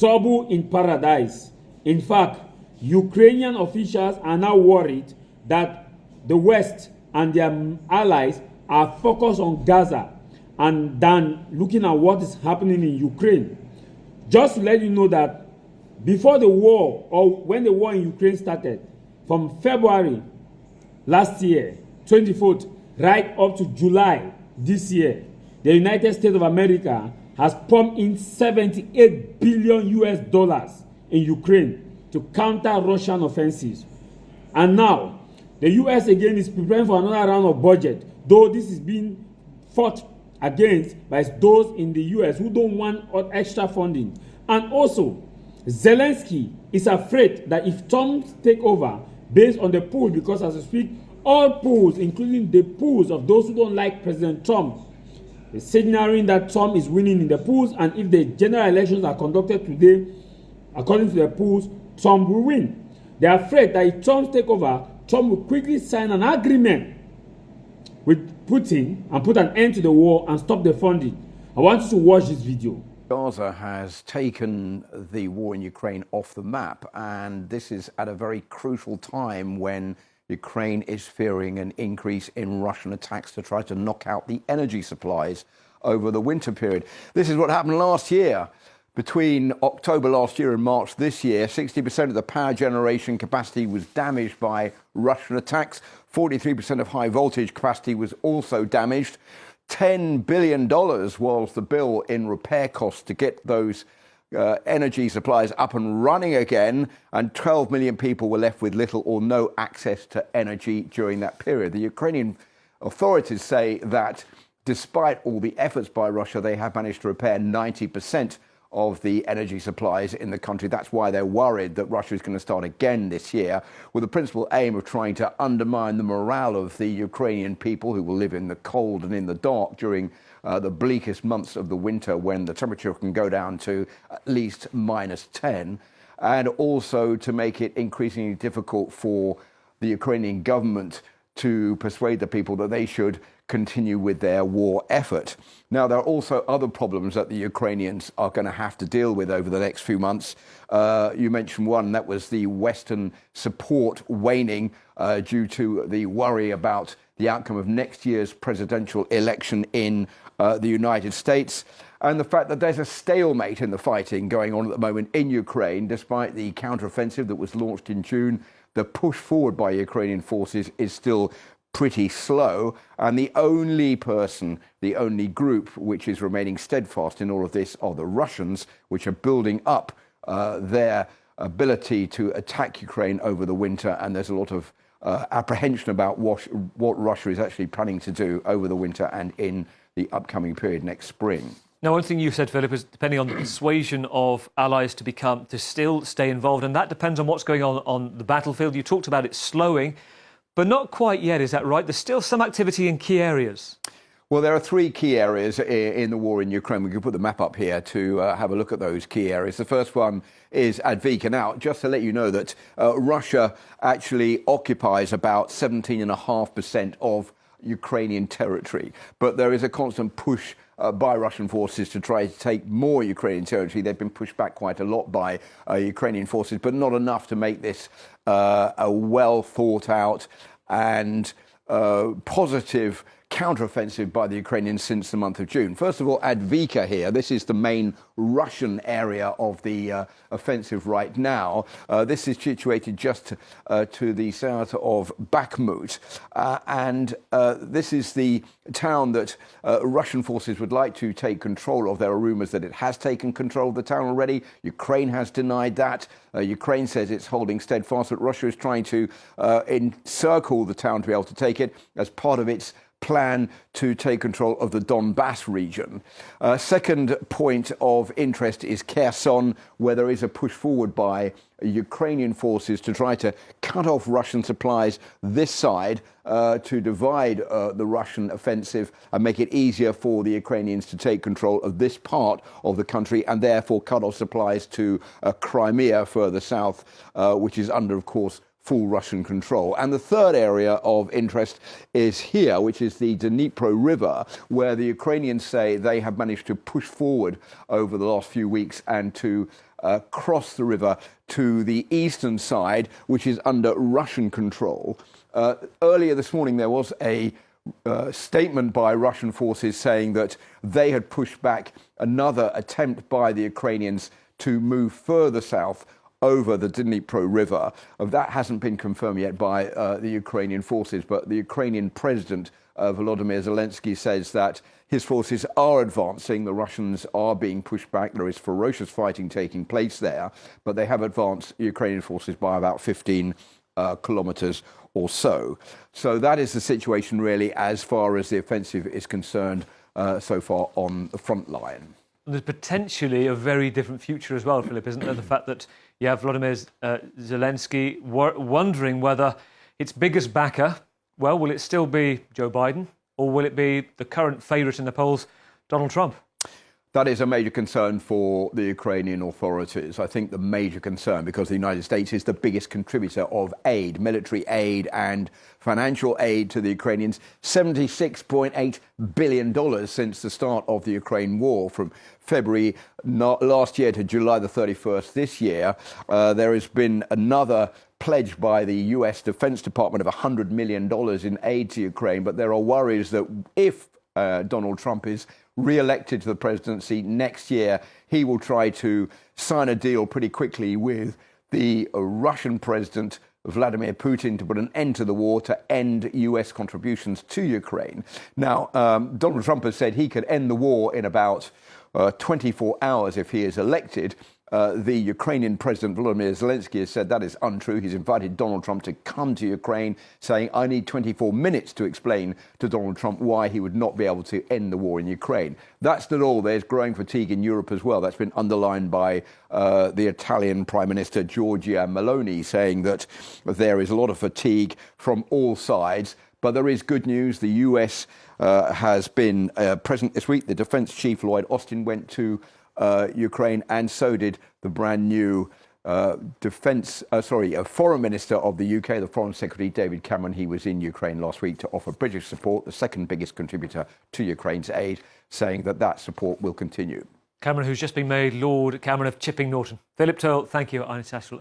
trouble in paradise. In fact, Ukrainian officials are now worried that the West and their allies are focused on Gaza and than looking at what is happening in Ukraine. Just to let you know that before the war, or when the war in Ukraine started, from February last year, 24th, right up to July this year, the United States of America has pumped in $78 billion in Ukraine to counter Russian offensives. And now, the US again is preparing for another round of budget, though this is being fought against by those in the US who don't want extra funding. And also, Zelensky is afraid that if Trump takes over based on the poll, because as we speak, all polls, including the polls of those who don't like President Trump, is signaling that Trump is winning in the polls, and if the general elections are conducted today, according to the polls, Trump will win. They are afraid that if Trump takes over, Trump will quickly sign an agreement with Putin and put an end to the war and stop the funding. I want you to watch this video. Gaza has taken the war in Ukraine off the map, and this is at a very crucial time when Ukraine is fearing an increase in Russian attacks to try to knock out the energy supplies over the winter period. This is what happened last year. Between October last year and March this year, 60% of the power generation capacity was damaged by Russian attacks. 43% of high voltage capacity was also damaged. $10 billion was the bill in repair costs to get those energy supplies up and running again, and 12 million people were left with little or no access to energy during that period. The Ukrainian authorities say that despite all the efforts by Russia, they have managed to repair 90% of the energy supplies in the country. That's why they're worried that Russia is going to start again this year, with the principal aim of trying to undermine the morale of the Ukrainian people who will live in the cold and in the dark during the bleakest months of the winter, when the temperature can go down to at least -10, and also to make it increasingly difficult for the Ukrainian government to persuade the people that they should continue with their war effort. Now, there are also other problems that the Ukrainians are going to have to deal with over the next few months. You mentioned one, that was the Western support waning due to the worry about the outcome of next year's presidential election in the United States, and the fact that there's a stalemate in the fighting going on at the moment in Ukraine, despite the counteroffensive that was launched in June. The push forward by Ukrainian forces is still pretty slow, and the only group which is remaining steadfast in all of this are the Russians, which are building up their ability to attack Ukraine over the winter, and there's a lot of apprehension about what Russia is actually planning to do over the winter and in the upcoming period next spring. Now, one thing you said, Philip, is depending on the persuasion of allies to still stay involved, and that depends on what's going on the battlefield. You talked about it slowing, but not quite yet, is that right? There's still some activity in key areas. Well, there are three key areas in the war in Ukraine. We can put the map up here to have a look at those key areas. The first one is Advika. Now, just to let you know that Russia actually occupies about 17.5% of Ukrainian territory, but there is a constant push by Russian forces to try to take more Ukrainian territory. They've been pushed back quite a lot by Ukrainian forces, but not enough to make this a well thought out and positive counteroffensive by the Ukrainians since the month of June. First of all, Advika here. This is the main Russian area of the offensive right now. This is situated just to the south of Bakhmut. And this is the town that Russian forces would like to take control of. There are rumors that it has taken control of the town already. Ukraine has denied that. Ukraine says it's holding steadfast, but Russia is trying to encircle the town to be able to take it as part of its plan to take control of the Donbass region. Second point of interest is Kherson, where there is a push forward by Ukrainian forces to try to cut off Russian supplies this side to divide the Russian offensive and make it easier for the Ukrainians to take control of this part of the country, and therefore cut off supplies to Crimea further south, which is under, of course, full Russian control. And the third area of interest is here, which is the Dnipro River, where the Ukrainians say they have managed to push forward over the last few weeks and to cross the river to the eastern side, which is under Russian control. Earlier this morning, there was a statement by Russian forces saying that they had pushed back another attempt by the Ukrainians to move further south over the Dnipro River. That hasn't been confirmed yet by the Ukrainian forces, but the Ukrainian president, Volodymyr Zelensky, says that his forces are advancing. The Russians are being pushed back. There is ferocious fighting taking place there, but they have advanced Ukrainian forces by about 15 kilometers or so. So that is the situation really as far as the offensive is concerned so far on the front line. There's potentially a very different future as well, Philip, isn't there? The fact that you have Volodymyr Zelensky wondering whether its biggest backer, well, will it still be Joe Biden or will it be the current favourite in the polls, Donald Trump? That is a major concern for the Ukrainian authorities. I think the major concern, because the United States is the biggest contributor of aid, military aid and financial aid to the Ukrainians, $76.8 billion since the start of the Ukraine war, from February last year to July the 31st this year. There has been another pledge by the US Defense Department of $100 million in aid to Ukraine, but there are worries that if Donald Trump is re-elected to the presidency next year, he will try to sign a deal pretty quickly with the Russian president, Vladimir Putin, to put an end to the war, to end US contributions to Ukraine. Now, Donald Trump has said he could end the war in about 24 hours if he is elected. The Ukrainian president, Volodymyr Zelensky, has said that is untrue. He's invited Donald Trump to come to Ukraine, saying, I need 24 minutes to explain to Donald Trump why he would not be able to end the war in Ukraine. That's not all. There's growing fatigue in Europe as well. That's been underlined by the Italian Prime Minister, Giorgia Meloni, saying that there is a lot of fatigue from all sides. But there is good news. The US has been present this week. The defense chief, Lloyd Austin, went to Ukraine, and so did the brand new Foreign Minister of the UK, the Foreign Secretary, David Cameron. He was in Ukraine last week to offer British support, the second biggest contributor to Ukraine's aid, saying that that support will continue. Cameron, who's just been made Lord Cameron of Chipping Norton. Philip Turle, thank you, our international